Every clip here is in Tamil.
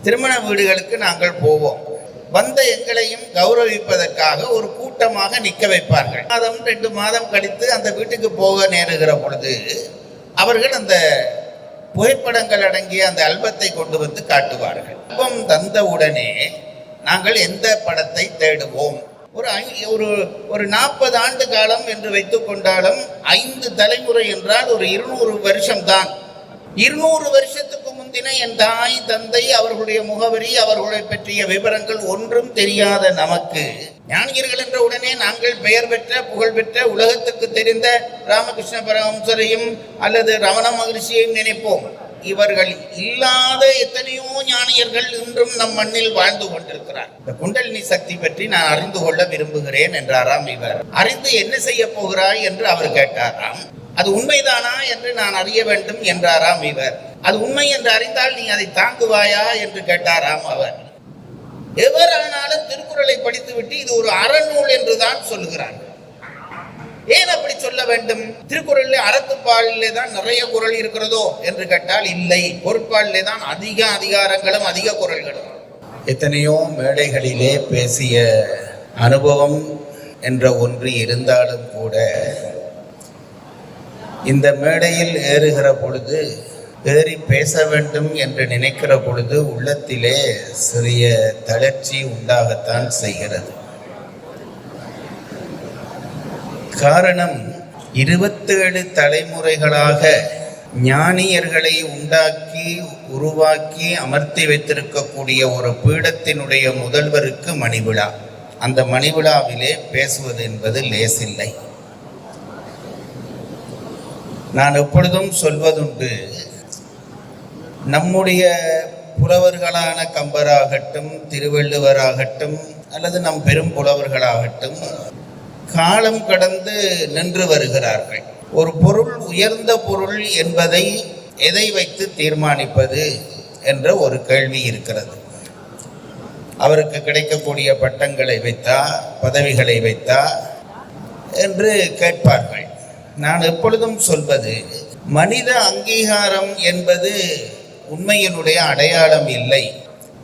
திருமண வீடுகளுக்கு நாங்கள் போவோம். வந்த எங்களையும் கௌரவிப்பதற்காக ஒரு கூட்டமாக நிற்க வைப்பார்கள். 2 மாதம் கழித்து அந்த வீட்டுக்கு போக நேருகிற பொழுது அவர்கள் அந்த புகைப்படங்கள் அடங்கிய அந்த ஆல்பத்தை கொண்டு வந்து காட்டுவார்கள். ஆல்பம் தந்த உடனே நாங்கள் எந்த படத்தை தேடுவோம்? ஒரு 40 ஆண்டு காலம் என்று வைத்துக் கொண்டாலும் 5 தலைமுறை என்றால் ஒரு 200 வருஷம்தான். 200 வருஷத்துக்கு முந்தின என் தாய் தந்தை அவர்களுடைய முகவரி அவர்களை பற்றிய விவரங்கள் ஒன்றும் தெரியாத நமக்கு ஞானியர்கள் என்ற உடனே நாங்கள் பெயர் பெற்ற புகழ்பெற்ற உலகத்துக்கு தெரிந்த ராமகிருஷ்ண பரமஹம்சரையும் அல்லது ரமண மகரிஷியையும் நினைப்போம். இவர்கள் இல்லாத எத்தனையோ ஞானியர்கள் இன்றும் நம் மண்ணில் வாழ்ந்து கொண்டிருக்கிறார். இந்த குண்டலினி சக்தி பற்றி நான் அறிந்து கொள்ள விரும்புகிறேன் என்றாராம் இவர். அறிந்து என்ன செய்ய போகிறாய் என்று அவர் கேட்டாராம். அது உண்மைதானா என்று நான் அறிய வேண்டும் என்றாராம் இவர். அது உண்மை என்று அறிந்தால் நீ அதை தாங்குவாயா என்று கேட்டாராம் அவர். எவரானாலும் திருக்குறளை படித்துவிட்டு இது ஒரு அறநூல் என்றுதான் சொல்லுகிறார். ஏன் அப்படி சொல்ல வேண்டும்? திருக்குறளிலே அறத்துப்பாலிலே தான் நிறைய குறள் இருக்கிறதோ என்று கேட்டால் இல்லை, பொருட்பாலிலே தான் அதிக அதிகாரங்களும் அதிக குறள்களும். எத்தனையோ மேடைகளிலே பேசிய அனுபவம் என்ற ஒன்று இருந்தாலும் கூட இந்த மேடையில் ஏறுகிற பொழுது ஏறி பேச வேண்டும் என்று நினைக்கிற பொழுது உள்ளத்திலே சிறிய தளர்ச்சி உண்டாகத்தான் செய்கிறது. காரணம் 27 தலைமுறைகளாக ஞானியர்களை உருவாக்கி அமர்த்தி வைத்திருக்கக்கூடிய ஒரு பீடத்தினுடைய முதல்வருக்கு மணிவிழா. அந்த மணிவிழாவிலே பேசுவது என்பது லேசில்லை. நான் எப்பொழுதும் சொல்வதுண்டு, நம்முடைய புலவர்களான கம்பராகட்டும், திருவள்ளுவராகட்டும், அல்லது நம் பெரும் புலவர்களாகட்டும் காலம் கடந்து நின்று வருகிறார்கள். ஒரு பொருள் உயர்ந்த பொருள் என்பதை எதை வைத்து தீர்மானிப்பது என்ற ஒரு கேள்வி இருக்கிறது. அவருக்கு கிடைக்கக்கூடிய பட்டங்களை வைத்தா, பதவிகளை வைத்தா என்று கேட்பார்கள். நான் எப்பொழுதும் சொல்வது, மனித அங்கீகாரம் என்பது உண்மையினுடைய அடையாளம் இல்லை.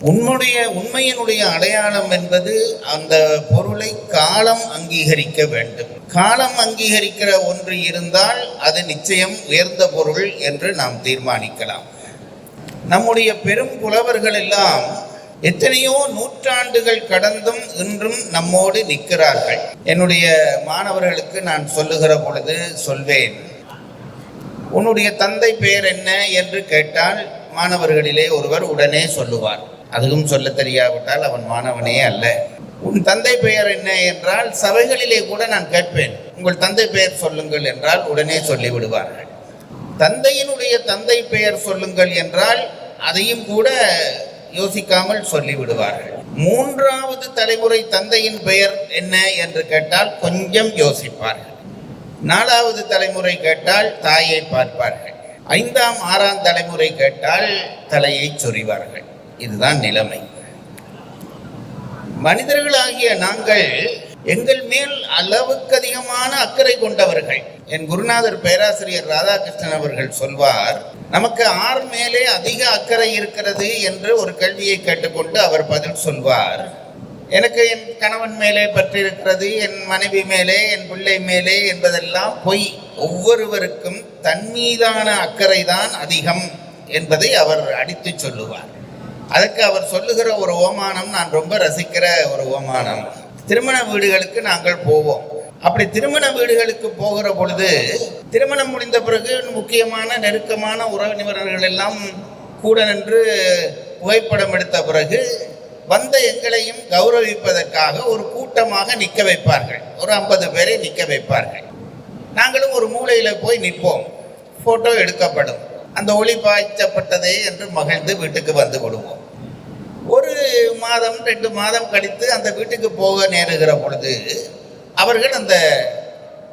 உண்மையினுடைய அடையாளம் என்பது அந்த பொருளை காலம் அங்கீகரிக்க வேண்டும். காலம் அங்கீகரிக்கிற ஒன்று இருந்தால் அது நிச்சயம் உயர்ந்த பொருள் என்று நாம் தீர்மானிக்கலாம். நம்முடைய பெரும் புலவர்கள் எல்லாம் எத்தனையோ நூற்றாண்டுகள் கடந்தும் இன்றும் நம்மோடு நிற்கிறார்கள். என்னுடைய மாணவர்களுக்கு நான் சொல்லுகிற பொழுது சொல்வேன், உன்னுடைய தந்தை பெயர் என்ன என்று கேட்டால் மாணவர்களிலே ஒருவர் உடனே சொல்லுவார். அதுவும் சொல்ல தெரியாவிட்டால் அவன் மாணவனே அல்ல. உன் தந்தை பெயர் என்ன என்றால் சபைகளிலே கூட நான் கேட்பேன், உங்கள் தந்தை பெயர் சொல்லுங்கள் என்றால் உடனே சொல்லிவிடுவார்கள். தந்தையினுடைய தந்தை பெயர் சொல்லுங்கள் என்றால் அதையும் கூட யோசிக்காமல் சொல்லிவிடுவார்கள். 3வது தலைமுறை தந்தையின் பெயர் என்ன என்று கேட்டால் கொஞ்சம் யோசிப்பார்கள். 4வது தலைமுறை கேட்டால் தாயை பார்ப்பார்கள். 5ஆம் 6ஆம் தலைமுறை கேட்டால் தலையை சொறிவார்கள். இதுதான் நிலைமை. மனிதர்களாகிய நாங்கள் எங்கள் மேல் அளவுக்கு அதிகமான அக்கறை கொண்டவர்கள். என் குருநாதர் பேராசிரியர் ராதாகிருஷ்ணன் அவர்கள் சொல்வார், நமக்கு ஆர் மேலே அதிக அக்கறை இருக்கிறது என்று ஒரு கேள்வியை கேட்டுக்கொண்டு அவர் பதில் சொல்வார், எனக்கு என் கணவன் மேலே பற்றி இருக்கிறது, என் மனைவி மேலே, என் பிள்ளை மேலே என்பதெல்லாம் பொய். ஒவ்வொருவருக்கும் தன் மீதான அக்கறை தான் அதிகம் என்பதை அவர் அடித்து சொல்லுவார். அதுக்கு அவர் சொல்லுகிற ஒரு ஓமானம் நான் ரொம்ப ரசிக்கிற ஒரு ஓமானம். திருமண வீடுகளுக்கு நாங்கள் போவோம். அப்படி திருமண வீடுகளுக்கு போகிற பொழுது திருமணம் முடிந்த பிறகு முக்கியமான நெருக்கமான உறவினர்கள் எல்லாம் கூட நின்று புகைப்படம் எடுத்த பிறகு வந்த எங்களையும் கௌரவிப்பதற்காக ஒரு கூட்டமாக நிற்க வைப்பார்கள். ஒரு 50 பேரை நிற்க வைப்பார்கள். நாங்களும் ஒரு மூலையில் போய் நிற்போம். ஃபோட்டோ எடுக்கப்படும். அந்த ஒளி பாய்ச்சப்பட்டதே என்று மகிழ்ந்து வீட்டுக்கு வந்து விடுவோம். ஒரு 2 மாதம் கழித்து அந்த வீட்டுக்கு போக நேருகிற பொழுது அவர்கள் அந்த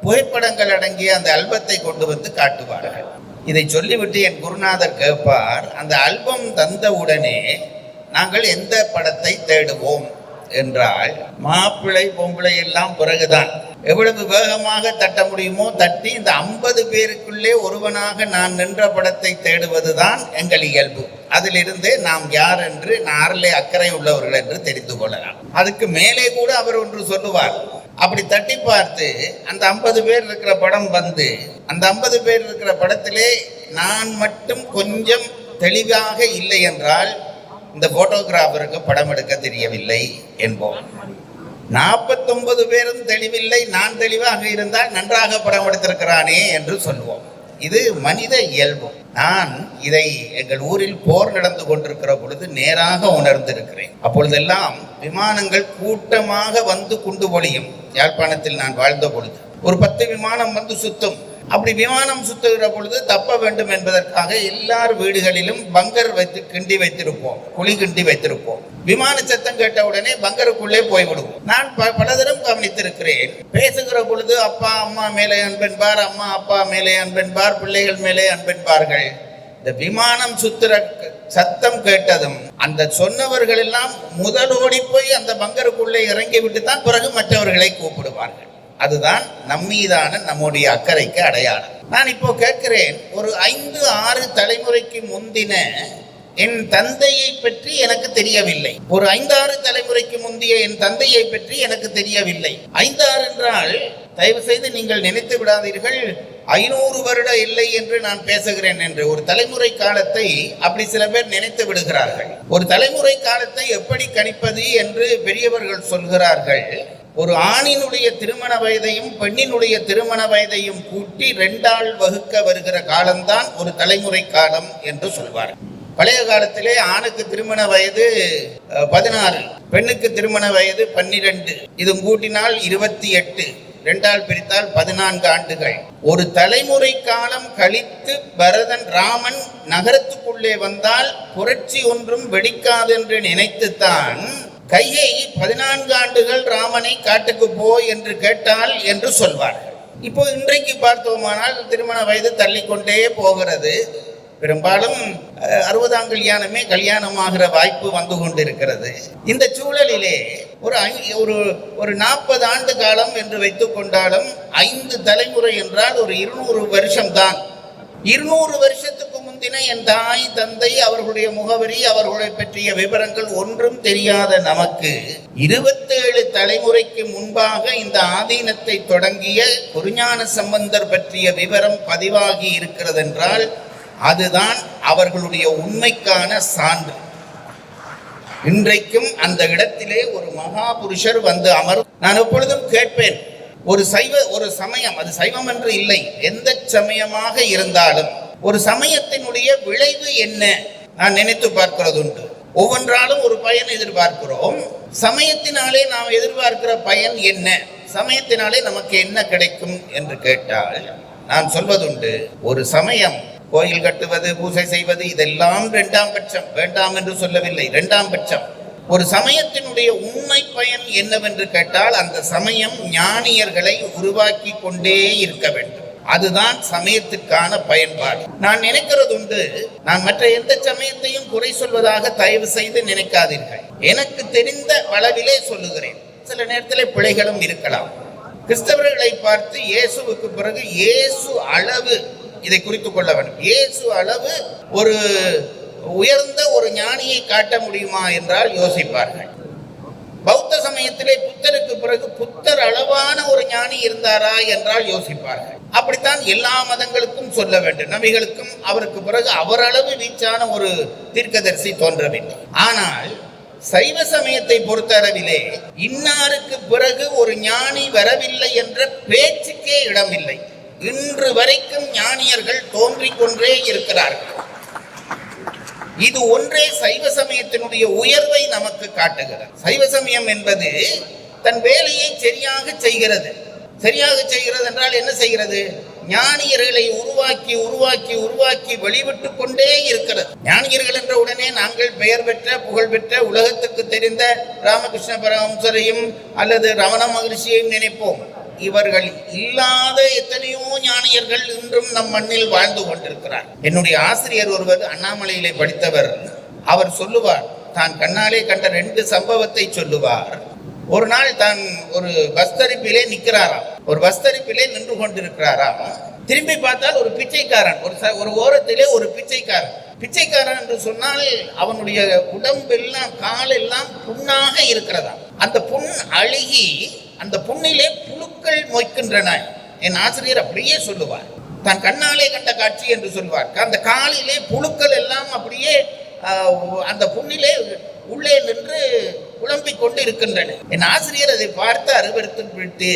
புகைப்படங்கள் அடங்கிய அந்த ஆல்பத்தை கொண்டு வந்து காட்டுவார்கள். இதை சொல்லிவிட்டு என் குருநாதர் கேட்பார், அந்த ஆல்பம் தந்த உடனே நாங்கள் எந்த படத்தை தேடுவோம் என்றால் மாப்பிள்ளை பொம்பளை எல்லாம் பிறகுதான். எவ்வளவு வேகமாக தட்ட முடியுமோ தட்டி இந்த 50 பேருக்குள்ளே ஒருவனாக நான் நின்ற படத்தை தேடுவதுதான் எங்கள் இயல்பு. அதிலிருந்தே நாம் யார் என்று நாரிலே அக்கறை உள்ளவர்கள் என்று தெரிந்து கொள்ளலாம். அதுக்கு மேலே கூட அவர் ஒன்று சொல்லுவார். அப்படி தட்டி பார்த்து அந்த 50 பேர் இருக்கிற படம் வந்து அந்த 50 பேர் இருக்கிற படத்திலே நான் மட்டும் கொஞ்சம் தெளிவாக இல்லை என்றால் இந்த போட்டோகிராஃபருக்கு படம் எடுக்க தெரியவில்லை என்போம். 49 பேரும் தெளிவில்லை, நான் தெளிவாக இருந்தால் நன்றாக படம் எடுத்திருக்கிறானே என்று சொல்வோம். இது மனித இயல்பு. நான் இதை எங்கள் ஊரில் போர் நடந்து கொண்டிருக்கிற பொழுது நேராக உணர்ந்திருக்கிறேன். அப்பொழுதெல்லாம் விமானங்கள் கூட்டமாக வந்து குண்டு பொழியும். யாழ்ப்பாணத்தில் நான் வாழ்ந்த பொழுது ஒரு 10 விமானம் வந்து சுத்தும். அப்படி விமானம் சுத்துகிற பொழுது தப்ப வேண்டும் என்பதற்காக எல்லார் வீடுகளிலும் பங்கர் வைத்து கிண்டி வைத்திருப்போம், குழி கிண்டி வைத்திருப்போம். விமான சத்தம் கேட்டவுடனே பங்கருக்குள்ளே போய்விடுவோம். நான் பலதரம் கவனித்திருக்கிறேன். பேசுகிற பொழுது அப்பா அம்மா மேலே அன்பென்பார், அம்மா அப்பா மேலே அன்பென்பார், பிள்ளைகள் மேலே அன்பென்பார்கள். இந்த விமானம் சுத்துற சத்தம் கேட்டதும் அந்த சொன்னவர்கள் எல்லாம் முதலோடி போய் அந்த பங்கருக்குள்ளே இறங்கி விட்டு தான் பிறகு மற்றவர்களை கூப்பிடுவார்கள். அதுதான் நம்மீதான நம்முடைய அக்கறைக்கு அடையாளம். நான் இப்போ கேட்கிறேன், ஒரு 5-6 தலைமுறைக்கு முந்தின என் தந்தையை பற்றி எனக்கு தெரியவில்லை. ஒரு 5-6 தலைமுறைக்கு முந்தைய என் தந்தையை பற்றி எனக்கு தெரியவில்லை. 5-6 என்றால் தயவு செய்து நீங்கள் நினைத்து விடாதீர்கள் 500 வருட இல்லை என்று நான் பேசுகிறேன் என்று. ஒரு தலைமுறை காலத்தை அப்படி சில பேர் நினைத்து விடுகிறார்கள். ஒரு தலைமுறை காலத்தை எப்படி கணிப்பது என்று பெரியவர்கள் சொல்கிறார்கள். ஒரு ஆணினுடைய திருமண வயதையும் பெண்ணினுடைய திருமண வயதையும் கூட்டி 2ஆல் வகுக்க வருகிற காலம்தான் ஒரு தலைமுறை காலம் என்று சொல்வார்கள். பழைய காலத்திலே ஆணுக்கு திருமண வயது 16, பெண்ணுக்கு திருமண வயது 12, இது கூட்டினால் 28, 2ஆல் பிரித்தால் 14 ஆண்டுகள். ஒரு தலைமுறை காலம் கழித்து பரதன் ராமன் நகரத்துக்குள்ளே வந்தால் புரட்சி ஒன்றும் வெடிக்காதென்று நினைத்துத்தான் கைகேயி 14 ஆண்டுகள் ராமனை காட்டுக்கு போ என்று கேட்டால் என்று சொல்வார்கள். இப்போ இன்றைக்கு பார்த்தோமானால் திருமண வயது தள்ளிக்கொண்டே போகிறது. பெரும்பாலும் 60ஆம் கல்யாணமே கல்யாணமாகிற வாய்ப்பு வந்து கொண்டிருக்கிறது. இந்த சூழலிலே ஒரு 40 ஆண்டு காலம் என்று வைத்துக் கொண்டாலும் 5 தலைமுறை என்றால் ஒரு 200 வருஷம் தான். 200 வருஷத்துக்கு முந்தின என் தாய் தந்தை அவர்களுடைய முகவரி அவர்களை பற்றிய விவரங்கள் ஒன்றும் தெரியாத நமக்கு 27 தலைமுறைக்கு முன்பாக இந்த ஆதீனத்தை தொடங்கிய குருஞான சம்பந்தர் பற்றிய விவரம் பதிவாகி இருக்கிறது என்றால் அதுதான் அவர்களுடைய உண்மைக்கான சான்று. இன்றைக்கும் அந்த இடத்திலே ஒரு மகாபுருஷர் வந்து அமரும். நான் எப்பொழுதும் கேட்பேன், ஒரு சமயம், அது சைவம் என்று இல்லை, எந்த சமயமாக இருந்தாலும் ஒரு சமயத்தினுடைய விளைவு என்ன நான் நினைத்து பார்க்கிறது உண்டு. ஒவ்வொன்றாலும் ஒரு பயன் எதிர்பார்க்கிறோம். சமயத்தினாலே நாம் எதிர்பார்க்கிற பயன் என்ன, சமயத்தினாலே நமக்கு என்ன கிடைக்கும் என்று கேட்டால் நான் சொல்வதுண்டு, ஒரு சமயம் கோயில் கட்டுவது, பூசை செய்வது, இதெல்லாம் 2ஆம் பட்சம். வேண்டாம் என்று சொல்லவில்லை, 2ஆம் பட்சம். ஒரு சமயத்தினுடைய உண்மை பயன் என்னவென்று கேட்டால் அந்த சமயம் ஞானியர்களை உருவாக்கி கொண்டே இருக்க வேண்டும். அதுதான் சமயத்துக்கான பயன்பாடு. நான் நினைக்கிறது உண்டு, நான் மற்ற எந்த சமயத்தையும் குறை சொல்வதாக தயவு செய்து நினைக்காதீர்கள். எனக்கு தெரிந்த அளவிலே சொல்லுகிறேன். சில நேரத்தில் பிழைகளும் இருக்கலாம். கிறிஸ்தவர்களை பார்த்து இயேசுவுக்கு பிறகு இயேசு அளவு, இதை குறித்துக் கொள்ள வேண்டும், இயேசு அளவு ஒரு உயர்ந்த ஒரு ஞானியை காட்ட முடியுமா என்றால் யோசிப்பார்கள். பௌத்த சமயத்திலே புத்தருக்கு பிறகு புத்தர் அளவான ஒரு ஞானி இருந்தாரா என்றால் யோசிப்பார்கள். அப்படித்தான் எல்லா மதங்களுக்கும் சொல்ல வேண்டும். நபிகளுக்கும் அவருக்கு பிறகு அவர் அளவு வீச்சான ஒரு தீர்க்கதரிசி தோன்றவில்லை. ஆனால் சைவ சமயத்தை பொறுத்தளவிலே இன்னாருக்கு பிறகு ஒரு ஞானி வரவில்லை என்ற பேச்சுக்கே இடமில்லை. இன்று வரைக்கும் ஞானியர்கள் தோன்றிக் கொண்டே இருக்கிறார்கள். இது ஒன்றே சைவ சமயத்தினுடைய உயர்வை நமக்கு காட்டுகிறது. சைவ சமயம் என்பது தன் வேலையை சரியாக செய்கிறது. சரியாக செய்கிறது என்றால் என்ன செய்கிறது? ஞானியர்களை உருவாக்கி உருவாக்கி உருவாக்கி வெளிவிட்டு கொண்டே இருக்கிறது. ஞானியர்கள் என்ற உடனே நாங்கள் பெயர் பெற்ற புகழ் பெற்ற உலகத்துக்கு தெரிந்த ராமகிருஷ்ண பரமஹம்சரையும் அல்லது ரமண மகரிஷியையும் நினைப்போம். இவர்கள் இல்லாத எத்தனையோ ஞானியர்கள் இன்றும் நம் மண்ணில் வாழ்ந்து கொண்டிருக்கிறார். என்னுடைய ஆசிரியர் ஒருவர் அண்ணாமலையிலே படித்தவர், அவர் சொல்லுவார், தான் கண்ணாலே கண்ட 2 சம்பவத்தை சொல்லுவார். ஒரு நாள் தான் ஒரு பஸ் தரிப்பிலே நிற்கிறாராம். ஒரு பஸ் தரிப்பிலே நின்று கொண்டிருக்கிறாராம். திரும்பி பார்த்தால் ஒரு பிச்சைக்காரன், ஒரு ஓரத்திலே ஒரு பிச்சைக்காரன் என்று சொன்னால் அவனுடைய உடம்பெல்லாம் காலெல்லாம் புண்ணாக இருக்கிறதா. அந்த புண் அழுகி அந்த புண்ணிலே புழுக்கள் மொய்க்கின்றன. என் ஆசிரியர் அப்படியே சொல்லுவார், தான் கண்ணாலே கண்ட காட்சி என்று சொல்வார். அந்த காலிலே புழுக்கள் எல்லாம் அப்படியே அந்த புண்ணிலே உள்ளே நின்று குழம்பிக் கொண்டு இருக்கின்றன. என் ஆசிரியர் அதை பார்த்து அருவருத்து விட்டு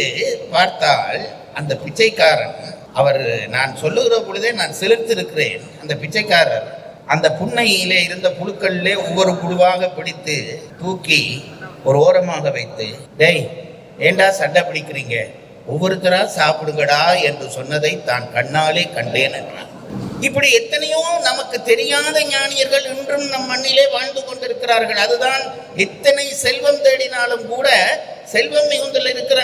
பார்த்தால் அந்த பிச்சைக்காரன், அவர் நான் சொல்லுகிற பொழுதே நான் சிலிர்த்திருக்கிறேன். அந்த பிச்சைக்காரர் அந்த புண்ணையிலே இருந்த புழுக்களிலே ஒவ்வொரு புழுவாக பிடித்து தூக்கி ஒரு ஓரமாக வைத்து, டேய் ஏண்டா சண்டை பிடிக்கிறீங்க, ஒவ்வொருத்தரா சாப்பிடுங்கடா என்று சொன்னதை தான் கண்ணாலே கண்டேன் என்றார். இப்படி எத்தனையோ நமக்கு தெரியாத ஞானியர்கள் இன்றும் நம் மண்ணிலே வாழ்ந்து கொண்டிருக்கிறார்கள். அதுதான் எத்தனை செல்வம் தேடினாலும் கூட செல்வம் மிகுந்தில் இருக்கிற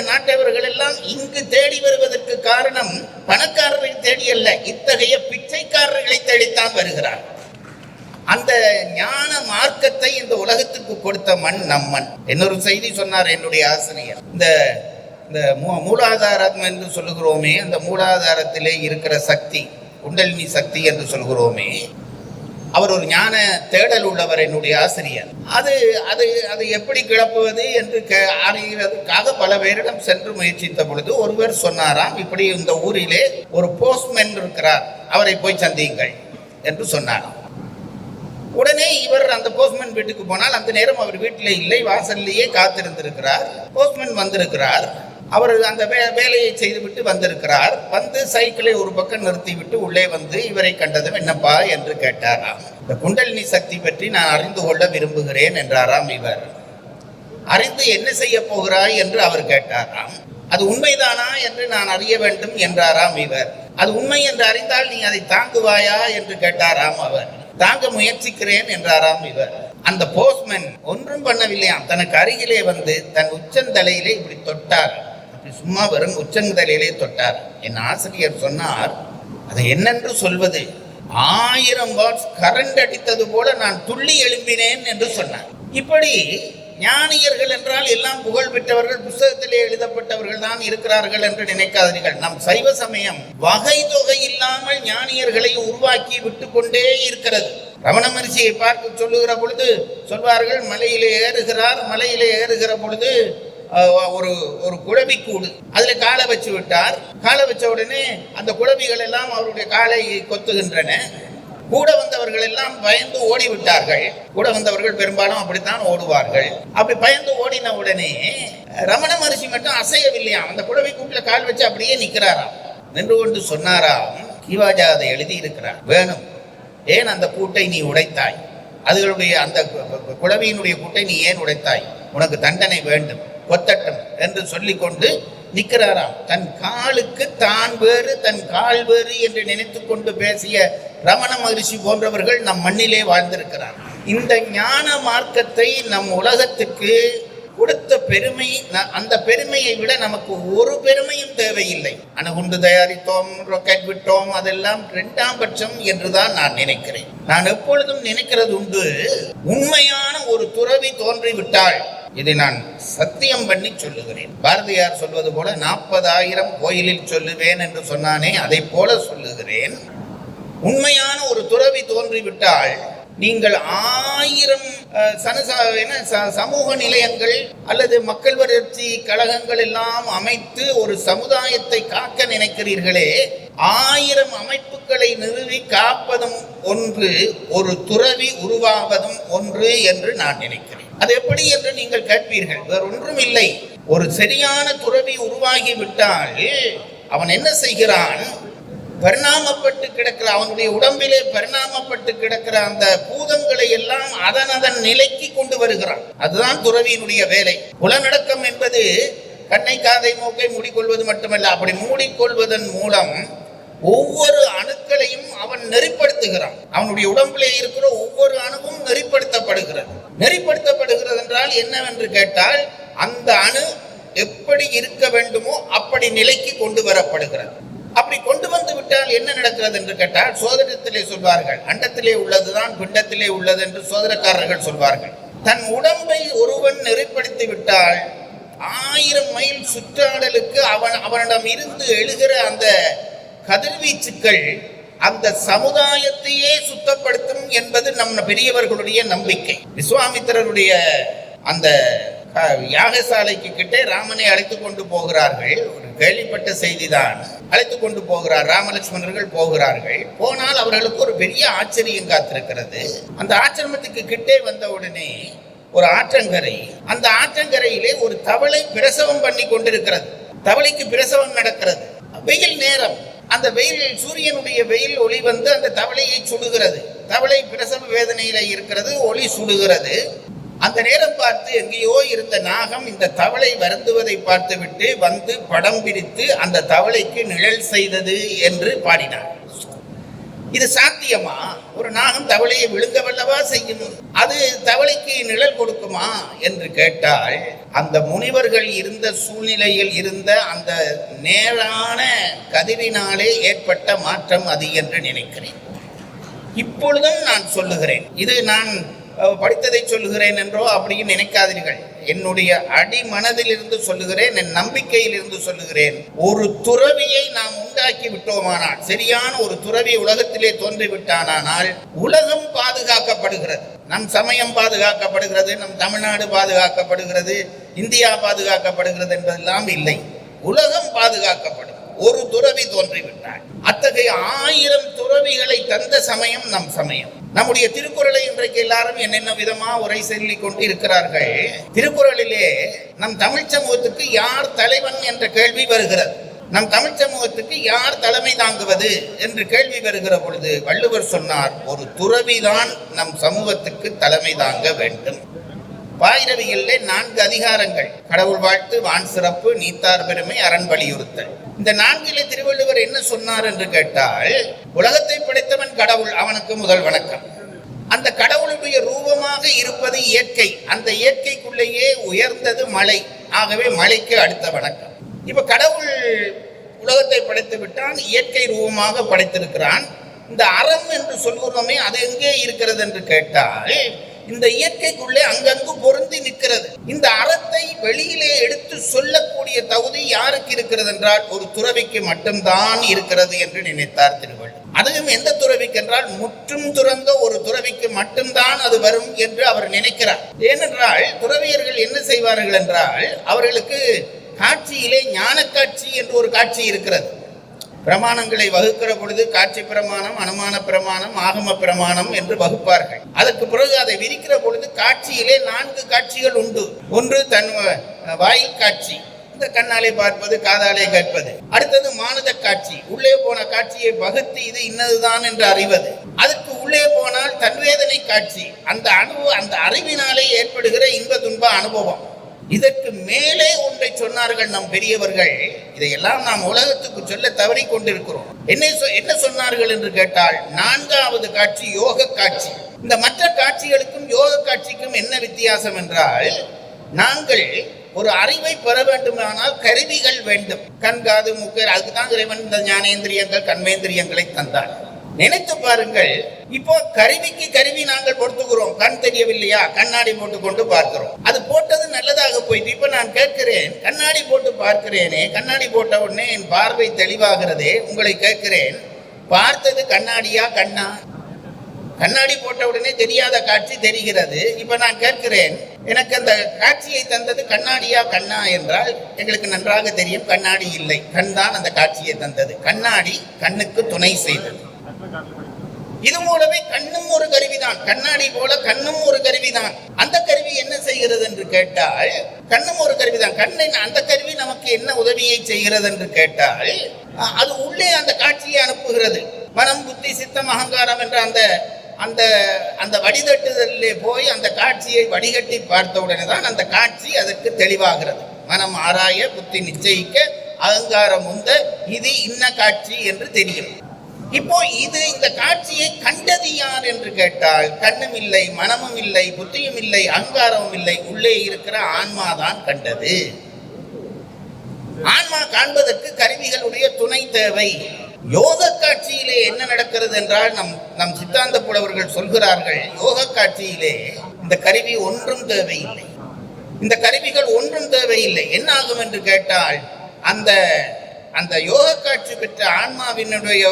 நாட்டவர்கள் எல்லாம் இங்கு தேடி வருவதற்கு காரணம் பணக்காரர்களை தேடி அல்ல, இத்தகைய பிச்சைக்காரர்களை தேடித்தான் வருகிறார். அந்த ஞான மார்க்கத்தை இந்த உலகத்துக்கு கொடுத்த மண் நம் மண். இன்னொரு செய்தி சொன்னார் என்னுடைய ஆசிரியர், இந்த மூலாதாரம் என்று சொல்லுகிறோமே, அந்த மூலாதாரத்திலே இருக்கிற சக்தி, குண்டலினி சக்தி என்று சொல்கிறோமே, அவர் ஒரு ஞான தேடல் உள்ளவர் என்னுடைய ஆசிரியர். அது எப்படி கிளப்புவது என்று அறிகிறதுக்காக பல பேரிடம் சென்று முயற்சித்த பொழுது ஒருவர் சொன்னாராம், இப்படி இந்த ஊரிலே ஒரு போஸ்ட்மேன் இருக்கிறார், அவரை போய் சந்தியுங்கள் என்று சொன்னாராம். உடனே இவர் அந்த போஸ்ட்மேன் வீட்டுக்கு போனால் அந்த நேரம் அவர் வீட்டிலே இல்லை, வாசல்லையே காத்திருந்திருக்கிறார். போஸ்ட்மேன் வந்திருக்கிறார். அவர் அந்த வேலையை செய்துவிட்டு வந்திருக்கிறார். வந்து சைக்கிளை ஒரு பக்கம் நிறுத்திவிட்டு உள்ளே வந்து இவரை கண்டதும் என்னப்பா என்று கேட்டாராம். இந்த குண்டலினி சக்தி பற்றி நான் அறிந்து கொள்ள விரும்புகிறேன் என்றாராம் இவர். அறிந்து என்ன செய்ய போகிறாய் என்று அவர் கேட்டாராம். அது உண்மைதானா என்று நான் அறிய வேண்டும் என்றாராம் இவர். அது உண்மை என்று அறிந்தால் நீ அதை தாங்குவாயா என்று கேட்டாராம் அவர். தாங்க முயற்சிக்கிறேன் என்றாராம் இவர். அந்த போஸ்ட்மேன் ஒன்றும் பண்ணவில்லையாம், தனக்கு அருகிலே வந்து தன் உச்சந்தலையிலே இப்படி தொட்டார். சும்மா வெறும் உச்சந்தலையிலே தொட்டார். என் ஆசிரியர் சொன்னார், அதை என்னென்று சொல்வது, 1000 வாட்ஸ் கரண்ட் அடித்தது போல நான் துள்ளி எழும்பினேன் என்று சொன்னார். இப்படி ஞானியர்கள் என்றால் எல்லாம் புகழ் பெற்றவர்கள், புத்தகத்திலே எழுதப்பட்டவர்கள் தான் இருக்கிறார்கள் என்று நினைக்காதீர்கள். நம் சைவ சமயம் வகை தொகை இல்லாமல் ஞானியர்களை உருவாக்கி விட்டு கொண்டே இருக்கிறது. ரமண மகரிஷியை பார்த்து சொல்லுகிற பொழுது சொல்வார்கள், மலையிலே ஏறுகிற பொழுது ஒரு குழவி கூடு, அதுல காலை வச்சு விட்டார். காலை வச்ச உடனே அந்த குழவிகள் எல்லாம் அவருடைய காலை கொத்துகின்றன. கூட வந்தவர்கள் எல்லாம் பயந்து ஓடிவிட்டார்கள். கூட வந்தவர்கள் பெரும்பாலும் அப்படித்தான் ஓடுவார்கள். அப்படி பயந்து ஓடின உடனே ரமண மகரிஷி மட்டும் அசையவில்லையாம். அந்த குழவி கூட்டுல கால் வச்சு அப்படியே நிற்கிறாராம். நின்று கொண்டு சொன்னாராம், கிவாஜா அதை எழுதி இருக்கிறார், வேணும், ஏன் அந்த கூட்டை நீ உடைத்தாய், அதுகளுடைய அந்த குழவியினுடைய கூட்டை நீ ஏன் உடைத்தாய், உனக்கு தண்டனை வேண்டும், கொத்தட்டும் என்று சொல்லிக்கொண்டு நிற்கிறாராம். தன் காலுக்கு தான் வேறு தன் கால் வேறு என்று நினைத்து கொண்டு பேசிய ரமண மகரிஷி போன்றவர்கள் நம் மண்ணிலே வாழ்ந்திருக்கிறார். இந்த ஞான மார்க்கத்தை நம் உலகத்துக்கு கொடுத்த பெருமை, அந்த பெருமையை விட நமக்கு ஒரு பெருமையும் தேவையில்லை. அணுகுண்டு தயாரித்தோம், ராக்கெட் விட்டோம், அதெல்லாம் 2ஆம் பட்சம் என்றுதான் நான் நினைக்கிறேன். நான் எப்பொழுதும் நினைக்கிறது உண்டு, உண்மையான ஒரு துறவி தோன்றிவிட்டால், இதை நான் சத்தியம் பண்ணி சொல்லுகிறேன், பாரதியார் சொல்வது போல 40,000 கோயிலில் சொல்லுவேன் என்று சொன்னானே, அதை போல சொல்லுகிறேன். உண்மையான ஒரு துறவி தோன்றிவிட்டால் நீங்கள் 1000 சமூக நிலையங்கள் அல்லது மக்கள் வளர்ச்சி கழகங்கள் எல்லாம் அமைத்து ஒரு சமுதாயத்தை காக்க நினைக்கிறீர்களே, 1000 அமைப்புகளை நிறுவி காப்பதும் ஒன்று, ஒரு துறவி உருவாவதும் ஒன்று என்று நான் நினைக்கிறேன். அது எப்படி என்று நீங்கள் கேட்பீர்கள். வேறு ஒன்றும் இல்லை, ஒரு சரியான துறவி உருவாகிவிட்டால் அவன் என்ன செய்கிறான், பரிணாமப்பட்டு கிடக்கிற அவனுடைய உடம்பிலே பரிணாமப்பட்டு கிடக்கிற அந்த பூதங்களை எல்லாம் அதன் நிலைக்கு கொண்டு வருகிறான். அதுதான் துறவியினுடைய வேலை. புலநடக்கம் என்பது கண்ணை காதை மூக்கை மூடிக்கொள்வது மட்டுமல்ல, அப்படி மூடிக்கொள்வதன் மூலம் ஒவ்வொரு அணுக்களையும் அவன் நெறிப்படுத்துகிறான். அவனுடைய உடம்பிலே இருக்கிற ஒவ்வொரு அணுவும் நெறிப்படுத்தப்படுகிறது என்றால் என்னவென்று கேட்டால், அந்த அணு எப்படி இருக்க வேண்டுமோ அப்படி நிலைக்கு கொண்டு வரப்படுகிறது. அப்படி கொண்டு வந்து விட்ட விட்டால் என்ன நடக்கிறது என்று கேட்டால் சோதனத்திலே சொல்வார்கள், அண்டத்திலே உள்ளதுதான் பிண்டத்திலே உள்ளது என்று சோதனக்காரர்கள் சொல்வார்கள். தன் உடம்பை ஒருவன் நெறிப்படுத்தி விட்டால் 1000 மைல் சுற்றாடலுக்கு அவனிடம் இருந்து எழுகிற அந்த கதிர்வீச்சுக்கள் அந்த சமுதாயத்தையே சுத்தப்படுத்தும் என்பது நம் பெரியவர்களுடைய நம்பிக்கை. விஸ்வாமித்திரருடைய அந்த யாகசாலைக்கு கிட்டே ராமனை அழைத்து கொண்டு போகிறார்கள். ஒரு கேள்விப்பட்ட செய்திதான். அழைத்து கொண்டு போகிறார், ராமலட்சுமணர்கள் போகிறார்கள். போனால் அவர்களுக்கு ஒரு பெரிய ஆச்சரியம் காத்திருக்கிறது. அந்த ஆச்சிரமத்துக்கு கிட்டே வந்த உடனே ஒரு ஆற்றங்கரை, அந்த ஆற்றங்கரையிலே ஒரு தவளை பிரசவம் பண்ணி கொண்டிருக்கிறது. தவளைக்கு பிரசவம் நடக்கிறது. வெயில் நேரம். அந்த வெயில், சூரியனுடைய வெயில் ஒளி வந்து அந்த தவளையை சுடுகிறது. தவளை பிரசவ வேதனையில இருக்கிறது, ஒளி சுடுகிறது. அந்த நேரம் பார்த்து எங்கேயோ இருந்த நாகம் இந்த தவளை வருந்துவதை பார்த்து விட்டு வந்து படம் பிடித்து அந்த தவளைக்கு நிழல் செய்தது என்று பாடினார். இது சாத்தியமா? ஒரு நாகம் தவளையை விழுங்கவல்லவா செய்யும்? அது தவளைக்கு நிழல் கொடுக்குமா என்று கேட்டால், அந்த முனிவர்கள் இருந்த சூழ்நிலையில் இருந்த அந்த நேரான கதிரினாலே ஏற்பட்ட மாற்றம் அது என்று நினைக்கிறேன். இப்பொழுதும் நான் சொல்லுகிறேன், இது நான் படித்ததை சொல்லுகிறேன் என்றோ அப்படின்னு நினைக்காதீர்கள். என்னுடைய அடிமனதில் இருந்து சொல்லுகிறேன், என் நம்பிக்கையில் இருந்து சொல்லுகிறேன். ஒரு துறவியை நாம் உண்டாக்கி விட்டோமானால், சரியான ஒரு துறவி உலகத்திலே தோன்றிவிட்டானால் உலகம் பாதுகாக்கப்படுகிறது. நம் சமயம் பாதுகாக்கப்படுகிறது, நம் தமிழ்நாடு பாதுகாக்கப்படுகிறது, இந்தியா பாதுகாக்கப்படுகிறது என்பதெல்லாம் இல்லை. உலகம் பாதுகாக்கப்படும். ஒரு துறவி தோன்றிவிட்டார். அத்தகைய 1000 துறவிகளை தந்த சமயம் நம் சமயம். நம்முடைய திருக்குறளை இன்றைக்கு எல்லாரும் என்னென்ன விதமா உரை சொல்லிக் கொண்டு இருக்கிறார்கள். திருக்குறளிலே நம் தமிழ் சமூகத்துக்கு யார் தலைவன் என்ற கேள்வி வருகிறது. நம் தமிழ் சமூகத்துக்கு யார் தலைமை தாங்குவது என்று கேள்வி வருகிற பொழுது வள்ளுவர் சொன்னார், ஒரு துறவிதான் நம் சமூகத்துக்கு தலைமை தாங்க வேண்டும். பாயிரவியல்லே 4 அதிகாரங்கள்: கடவுள் வாழ்த்து, வான் சிறப்பு, நீத்தார் பெருமை, அரண் வலியுறுத்தல். இந்த 4 திருவள்ளுவர் என்ன சொன்னார் என்று கேட்டால், உலகத்தை படைத்தவன் கடவுள், அவனுக்கு முதல் வணக்கம். அந்த கடவுளுடைய ரூபமாக இருப்பது இயற்கை, அந்த இயற்கைக்குள்ளேயே உயர்ந்தது மழை, ஆகவே மழைக்கு அடுத்த வணக்கம். இப்ப கடவுள் உலகத்தை படைத்து விட்டான், இயற்கை ரூபமாக படைத்திருக்கிறான். இந்த அறம் என்று சொல்கிறோமே, அது எங்கே இருக்கிறது என்று கேட்டால், இந்த இயற்கைக்குள்ளே அங்கங்கு பொருந்தி நிற்கிறது. இந்த அறத்தை வெளியிலே எடுத்து சொல்லக்கூடிய தகுதி யாருக்கு இருக்கிறது என்றால், ஒரு துறவிக்கு மட்டும்தான் இருக்கிறது என்று நினைத்தார் திருவள்ளுவர். அதுவும் எந்த துறவிக்கு என்றால், முற்றும் துறந்த ஒரு துறவிக்கு மட்டும்தான் அது வரும் என்று அவர் நினைக்கிறார். ஏனென்றால் துறவியர்கள் என்ன செய்வார்கள் என்றால், அவர்களுக்கு காட்சியிலே ஞான காட்சி என்று ஒரு காட்சி இருக்கிறது. பிரமாணங்களை வகுக்கிற பொழுது காட்சி பிரமாணம், அனுமான பிரமாணம், ஆகம பிரமாணம் என்று வகுப்பார்கள். அதற்கு பிறகு அதை விரிக்கிற பொழுது காட்சியிலே 4 காட்சிகள் உண்டு. ஒன்று தன் வாயில் காட்சி, இந்த கண்ணாலே பார்ப்பது, காதாலே கேட்பது. அடுத்தது மானத காட்சி, உள்ளே போன காட்சியை வகுத்து இது இன்னதுதான் என்று அறிவது. அதற்கு உள்ளே போனால் தன்வேதனை காட்சி, அந்த அந்த அறிவினாலே ஏற்படுகிற இன்ப துன்ப அனுபவம். இதற்கு மேலே ஒன்றை சொன்னார்கள் நம் பெரியவர்கள். இதையெல்லாம் நாம் உலகத்துக்கு சொல்ல தவறி கொண்டிருக்கிறோம். என்ன சொன்னார்கள் என்று கேட்டால், 4வது காட்சி யோக காட்சி. இந்த மற்ற காட்சிகளுக்கும் யோக காட்சிக்கும் என்ன வித்தியாசம் என்றால், நாங்கள் ஒரு அறிவை பெற வேண்டுமானால் கருவிகள் வேண்டும். கண், காது, மூக்கு, அதுக்குதான் இறைவன் இந்த ஞானேந்திரியங்கள் கண்மேந்திரியங்களை தந்தார். நினைத்து பாருங்கள், இப்போ கருவிக்கு கருவி நாங்கள் பொறுத்துக்கிறோம். கண் தெரியவில்லையா, கண்ணாடி போட்டுக்கொண்டு பார்க்கிறோம். அது போட்டது நல்லதாக போயிட்டு இப்ப நான் கேட்கிறேன், கண்ணாடி போட்டு பார்க்கிறேனே, கண்ணாடி போட்ட உடனே என் பார்வை தெளிவாகிறதே. உங்களை கேட்கிறேன், பார்த்தது கண்ணாடியா கண்ணா? கண்ணாடி போட்ட உடனே தெரியாத காட்சி தெரிகிறது. இப்ப நான் கேட்கிறேன், எனக்கு அந்த காட்சியை தந்தது கண்ணாடியா கண்ணா என்றால் எங்களுக்கு நன்றாக தெரியும், கண்ணாடி இல்லை, கண் தான் அந்த காட்சியை தந்தது. கண்ணாடி கண்ணுக்கு துணை செய்தது. இது போலவே கண்ணும் ஒரு கருவிதான். கண்ணாடி போல கண்ணும் ஒரு கருவிதான். அந்த கருவி என்ன செய்கிறது என்று கேட்டால், கண்ணும் ஒரு கருவிதான். கண்ணின் அந்த கருவி நமக்கு என்ன உதவியை செய்கிறது என்று கேட்டால், அது உள்ளே அந்த காட்சியை அனுப்புகிறது. மனம், புத்தி, சித்தம், அகங்காரம் என்ற அந்த அந்த அந்த வடிதட்டுதலிலே போய் அந்த காட்சியை வடிகட்டி பார்த்தவுடனே தான் அந்த காட்சி அதற்கு தெளிவாகிறது. மனம் ஆராய, புத்தி நிச்சயிக்க, அகங்காரம் உந்த, இது இன்ன காட்சி என்று தெரியும். இப்போ இந்த காட்சியை கண்டது யார் என்று கேட்டால், கண்ணும் இல்லை, மனமும் இல்லை, புத்தியும் இல்லை, அகங்காரமும் இல்லை, உள்ளே இருக்கிற ஆன்மாதான் கண்டது. ஆன்மா காண்பதற்கு கருவிகளுடைய துணை தேவை. யோக காட்சியிலே என்ன நடக்கிறது என்றால் நம் சித்தாந்த புலவர்கள் சொல்கிறார்கள், யோக காட்சியிலே இந்த கருவி ஒன்றும் தேவையில்லை, இந்த கருவிகள் ஒன்றும் தேவையில்லை. என்ன ஆகும் என்று கேட்டால், அந்த அந்த யோக காட்சி பெற்ற ஆன்மாவினுடைய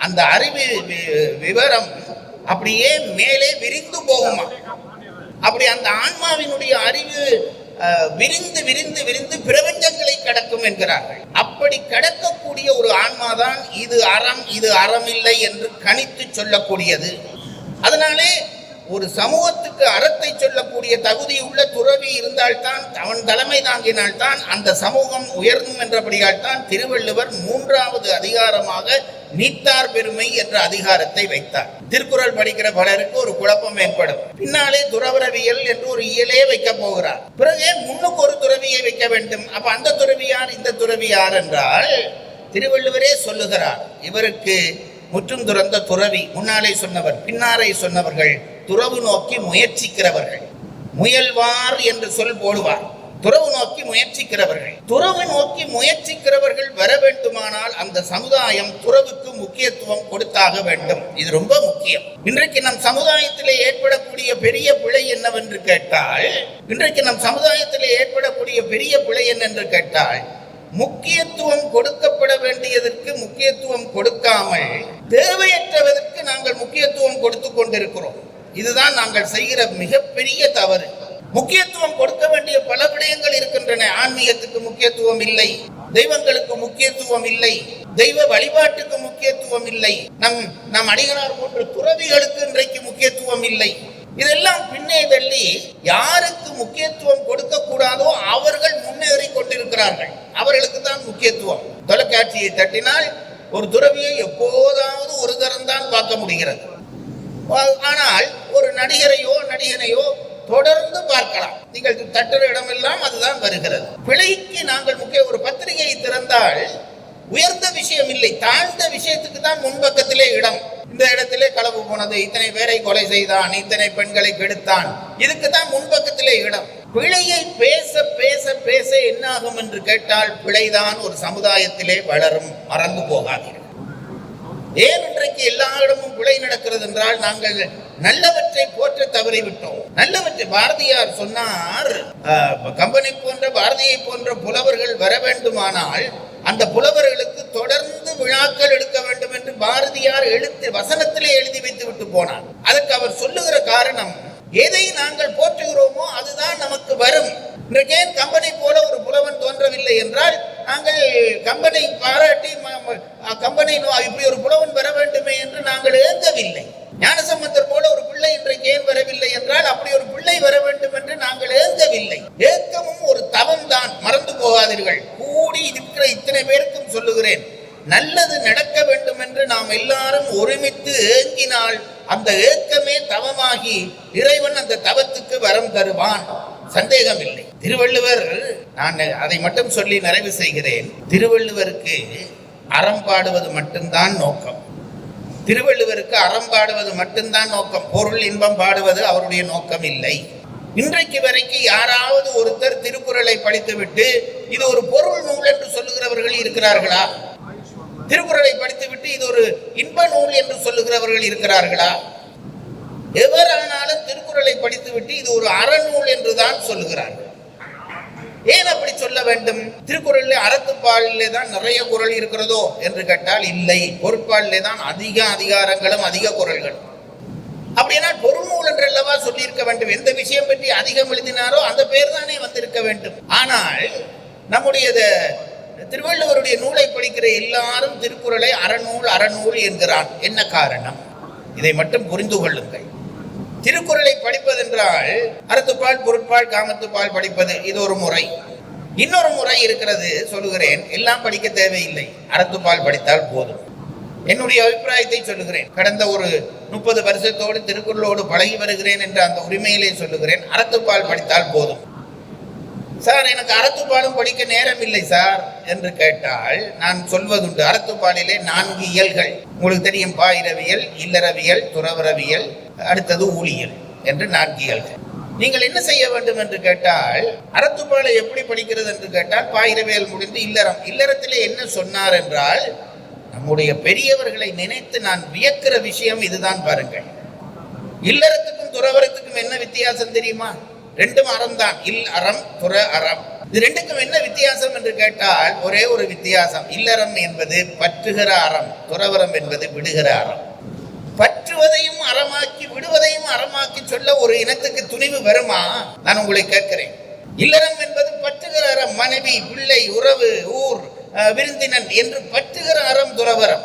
அந்த அறிவு விவரம் அப்படியே மேலே விரிந்து போகுமா. அப்படி அந்த ஆன்மாவினுடைய அறிவு விரிந்து விரிந்து விரிந்து பிரபஞ்சங்களை கடக்கும் என்கிறார்கள். அப்படி கடக்கக்கூடிய ஒரு ஆன்மாதான் இது அறம் இது அறமில்லை என்று கணித்து சொல்லக்கூடியது. அதனாலே ஒரு சமூகத்துக்கு அறத்தை சொல்லக்கூடிய தகுதி உள்ள துறவி இருந்தால்தான், அவன் தலைமை தாங்கினால்தான் அந்த சமூகம் உயர்ந்தும் என்றபடியால் தான் திருவள்ளுவர் 3வது அதிகாரமாக நீத்தார் பெருமை என்ற அதிகாரத்தை வைத்தார். திருக்குறள் படிக்கிற பலருக்கு ஒரு குழப்பம் ஏற்படும். பின்னாலே துறவரவியல் என்று ஒரு இயலே வைக்க போகிறார். பிறகு முன்னுக்கு ஒரு துறவியை வைக்க வேண்டும். அப்ப அந்த துறவியார் இந்த துறவியார் என்றால் திருவள்ளுவரே சொல்லுகிறார், இவருக்கு முற்றும் துறந்த துறவி. முன்னாலே சொன்னவர் பின்னாரை சொன்னவர்கள் துறவு நோக்கி முயற்சிக்கிறவர்கள். முயல்வார் என்று சொல் போடுவார். துறவு நோக்கி முயற்சிக்கிறவர்கள். துறவு நோக்கி முயற்சிக்கிறவர்கள் வர வேண்டுமானால் அந்த சமுதாயம் துறவுக்கு முக்கியத்துவம் கொடுத்தாக வேண்டும். இது ரொம்ப முக்கியம். இன்றைக்கு நம் சமுதாயத்திலே ஏற்படக்கூடிய பெரிய பிழை என்னவென்று கேட்டால், முக்கியத்துவம் கொடுக்கப்பட வேண்டியதற்கு முக்கியத்துவம் கொடுக்காமல் தேவையற்றவதற்கு நாங்கள் முக்கியத்துவம் கொடுத்து கொண்டிருக்கிறோம். இதுதான் நாங்கள் செய்கிற மிகப்பெரிய தவறு. முக்கியத்துவம் கொடுக்க வேண்டிய பல விடயங்கள் இருக்கின்றன. ஆன்மீகத்துக்கு முக்கியத்துவம் இல்லை, தெய்வங்களுக்கு முக்கியத்துவம் இல்லை, தெய்வ வழிபாட்டுக்கு முக்கியத்துவம் இல்லை, நம் அடிகளார் போன்ற துறவிகளுக்கு இன்றைக்கு முக்கியத்துவம் இல்லை. இதெல்லாம் பின்னே தள்ளி யாருக்கு முக்கியத்துவம் கொடுக்க கூடாதோ அவர்கள் முன்னேறி கொண்டிருக்கிறார்கள். அவர்களுக்கு தான் முக்கியத்துவம். தொலைக்காட்சியை தட்டினால் ஒரு துறவியை எப்போதாவது ஒரு தரம் தான் பார்க்க முடிகிறது. ஆனால் ஒரு நடிகனையோ தொடர்ந்து பார்க்கலாம். நீங்கள் தட்டுற இடமெல்லாம் அதுதான் வருகிறது. பிழைக்கு நாங்கள் ஒரு பத்திரிகையை திறந்தால் உயர்ந்த விஷயம் இல்லை, தாழ்ந்த விஷயத்துக்கு தான் முன்பக்கத்திலே இடம். இந்த இடத்திலே களவு போனது, இத்தனை பேரை கொலை செய்தான், இத்தனை பெண்களை கெடுத்தான், இதுக்கு தான் முன்பக்கத்திலே இடம். பிழையை பேச பேச பேச என்ன ஆகும் என்று கேட்டால், பிழைதான் ஒரு சமுதாயத்திலே வளரும். மறந்து போகாதீர்கள். ஏன் இன்றைக்கு எல்லா இடமும் பிழை நடக்கிறது என்றால், நாங்கள் நல்லவற்றை போற்ற தவறிவிட்டோம். நல்லவற்றை பாரதியார் சொன்னார், கம்பனை போன்ற பாரதியை போன்ற புலவர்கள் வர வேண்டுமானால் அந்த புலவர்களுக்கு தொடர்ந்து விழாக்கள் எடுக்க வேண்டும் என்று பாரதியார் வசனத்திலே எழுதி வைத்து விட்டு போனார். அதற்கு அவர் சொல்லுகிற காரணம், எதை நாங்கள் போற்றுகிறோமோ அதுதான் நமக்கு வரும். இன்றைக்கு ஏன் கம்பனை போல ஒரு புலவன் தோன்றவில்லை என்றால், நாங்கள் கம்பனை பாராட்டி கம்பனை இப்படி ஒரு புலவன் வர வேண்டுமே என்று நாங்கள் ஏங்கவில்லை. ஞானசம்பந்தர் போல ஒரு பிள்ளை இன்றைக்கு ஏன் வரவில்லை என்றால், அப்படி ஒரு பிள்ளை வர வேண்டும் என்று நாங்கள் ஏங்கவில்லை. ஏக்கமும் ஒரு தவம் தான், மறந்து போகாதீர்கள். கூடி இருக்கிற இத்தனை பேருக்கும் சொல்லுகிறேன், நல்லது நடக்க வேண்டும் என்று நாம் எல்லாரும் ஒருமித்து ஏங்கினால் அந்த ஏக்கமே தவமாகி இறைவன் அந்த தவத்துக்கு வரம் தருவான். சந்தேகம் இல்லை. திருவள்ளுவர், நான் அதை மட்டும் சொல்லி நிறைவு செய்கிறேன், திருவள்ளுவருக்கு அறம் பாடுவது மட்டும்தான் நோக்கம். திருவள்ளுவருக்கு அறம் பாடுவது மட்டும்தான் நோக்கம். பொருள் இன்பம் பாடுவது அவருடைய நோக்கம் இல்லை. இன்றைக்கு வரைக்கும் யாராவது ஒருத்தர் திருக்குறளை படித்துவிட்டு இது ஒரு பொருள் நூல் என்று சொல்லுகிறவர்கள் இருக்கிறார்களா? திருக்குறளை படித்துவிட்டு இது ஒரு இன்ப நூல் என்று சொல்லுகிறவர்கள் இருக்கிறார்களா? எவரானாலும் திருக்குறளை படித்துவிட்டு இது ஒரு அறநூல் என்றுதான் சொல்லுகிறார்கள். ஏன் அப்படி சொல்ல வேண்டும்? திருக்குறளிலே அறத்துப்பாலிலே தான் நிறைய குறள் இருக்கிறதோ என்று கேட்டால் இல்லை, பொருட்பாலிலே தான் அதிக அதிகாரங்களும் அதிக குறள்களும். அப்படின்னா பொருள் நூல் என்று அல்லவா சொல்லியிருக்க வேண்டும். எந்த விஷயம் பற்றி அதிகம் எழுதினாரோ அந்த பேர் தானே வந்திருக்க வேண்டும். ஆனால் நம்முடைய திருவள்ளுவருடைய நூலை படிக்கிற எல்லாரும் திருக்குறளை அறநூல் அறநூல் என்கிறான். என்ன காரணம்? இதை மட்டும் புரிந்து கொள்ளுங்கள். திருக்குறளை படிப்பதென்றால் அறத்துப்பால், பொருட்பால், காமத்துப்பால் படிப்பது, இது ஒரு முறை. இன்னொரு முறை இருக்கிறது, சொல்லுகிறேன். எல்லாம் படிக்க தேவையில்லை, அறத்துப்பால் படித்தால் போதும். என்னுடைய அபிப்பிராயத்தை சொல்லுகிறேன். கடந்த ஒரு 30 வருஷத்தோடு திருக்குறளோடு பழகி வருகிறேன் என்ற அந்த உரிமையிலே சொல்லுகிறேன். அறத்துப்பால் படித்தால் போதும். சார், எனக்கு அறத்துப்பாலும் படிக்க நேரம் இல்லை சார் என்று கேட்டால் நான் சொல்வதுண்டு. அறத்துப்பாலிலே 4 இயல்கள் உங்களுக்கு தெரியும். பாயிரவியல், இல்லறவியல், துறவரவியல், அடுத்தது ஊழியல் என்று 4 இயல்கள். நீங்கள் என்ன செய்ய வேண்டும் என்று கேட்டால், அறத்துப்பாலை எப்படி படிக்கிறது என்று கேட்டால், பாயிரவியல் முடிந்து இல்லறத்திலே என்ன சொன்னார் என்றால், நம்முடைய பெரியவர்களை நினைத்து நான் வியக்கிற விஷயம் இதுதான் பாருங்கள். இல்லறத்துக்கும் துறவரத்துக்கும் என்ன வித்தியாசம் தெரியுமா? ரெண்டும் அறம் தான். இல் அறம், துற அறம். இது ரெண்டுக்கும் என்ன வித்தியாசம் என்று கேட்டால் ஒரே ஒரு வித்தியாசம். இல்லறம் என்பது பற்றுகிற அறம், துறவரம் என்பது விடுகிற அறம். பற்றுவதையும் அறமாக்கி விடுவதையும் அறமாக்கி சொல்ல ஒரு இனத்துக்கு துணிவு வருமா? நான் உங்களை கேட்கிறேன். இல்லறம் என்பது பற்றுகிற அறம். மனைவி, பிள்ளை, உறவு, ஊர், விருந்தினன் என்று பற்றுகிற அறம் துறவரம்.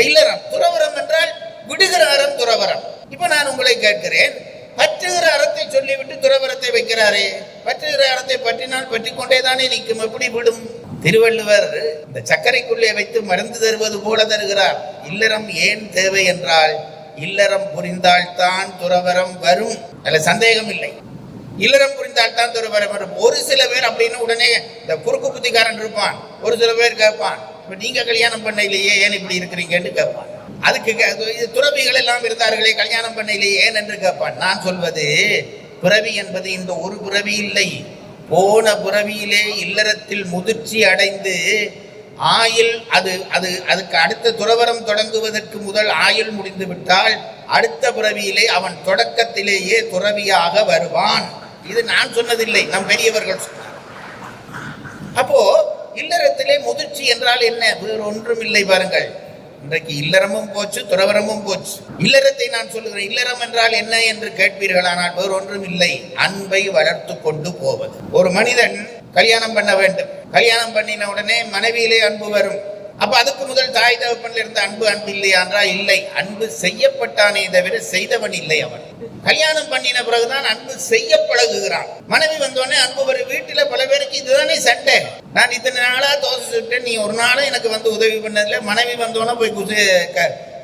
இல்லறம். துறவரம் என்றால் விடுகிற அறம் துறவரம். இப்ப நான் உங்களை கேட்கிறேன், பற்றுகிற அறத்தை சொல்லிவிட்டு துறவரத்தை வைக்கிறாரே, பற்றுகிற அறத்தை பற்றினால் பற்றி கொண்டேதானே நிற்கும், எப்படி விடும்? திருவள்ளுவர் இந்த சர்க்கரைக்குள்ளே வைத்து மருந்து தருவது போல தருகிறார். இல்லறம் ஏன் தேவை என்றால், இல்லறம் புரிந்தால்தான் துறவரம் வரும். அதுல சந்தேகம் இல்லை. இல்லறம் புரிந்தால்தான் துறவரம் வரும். ஒரு சில பேர் அப்படின்னு உடனே இந்த குறுக்கு புத்திக்காரன் இருப்பான். ஒரு சில பேர் கேட்பான், இப்ப நீங்க கல்யாணம் பண்ண இல்லையே, ஏன் இப்படி இருக்கிறீங்கன்னு கேட்பான். அதுக்கு துறவிகள் எல்லாம் இருந்தார்களே, கல்யாணம் பண்ண இல்லையே ஏன் என்று கேட்பான். நான் சொல்வது, பிறவி என்பது இந்த ஒரு பிறவி இல்லை. போன பிறவியிலே இல்லறத்தில் முதிர்ச்சி அடைந்து ஆயுள் அதுக்கு அடுத்த துறவரம் தொடங்குவதற்கு முதல் ஆயுள் முடிந்து விட்டால் அடுத்த பிறவியிலே அவன் தொடக்கத்திலேயே துறவியாக வருவான். இது நான் சொன்னதில்லை, நம் பெரியவர்கள் சொன்னார். அப்போ இல்லறத்திலே முதிர்ச்சி என்றால் என்ன? வேறு ஒன்றும் இல்லை. பாருங்கள், இன்றைக்கு இல்லறமும் போச்சு, துறவரமும் போச்சு. இல்லறத்தை நான் சொல்லுகிறேன். இல்லறம் என்றால் என்ன என்று கேட்பீர்களானால் வேறு ஒன்றும் இல்லை, அன்பை வளர்த்து கொண்டு போவது. ஒரு மனிதன் கல்யாணம் பண்ண வேண்டும். கல்யாணம் பண்ணின உடனே மனைவியிலே அன்பு வரும். அப்ப அதுக்கு முதல் தாய் தகப்பன்ல இருந்த அன்பு இல்லையா என்றால் இல்லை. அன்பு செய்யப்பட்டானே தவிர செய்தவன் இல்லை. அவன் கல்யாணம் பண்ணின பிறகுதான் அன்பு செய்ய பழகுகிறான். மனைவி வந்தோடனே அன்பு வரும். வீட்டுல பல பேருக்கு இதுதானே சண்டை. நான் இத்தனை நாளா தோசை சுட்டேன், நீ ஒரு நாளும் எனக்கு வந்து உதவி பண்ணதில்லை. மனைவி வந்தோன்னா போய்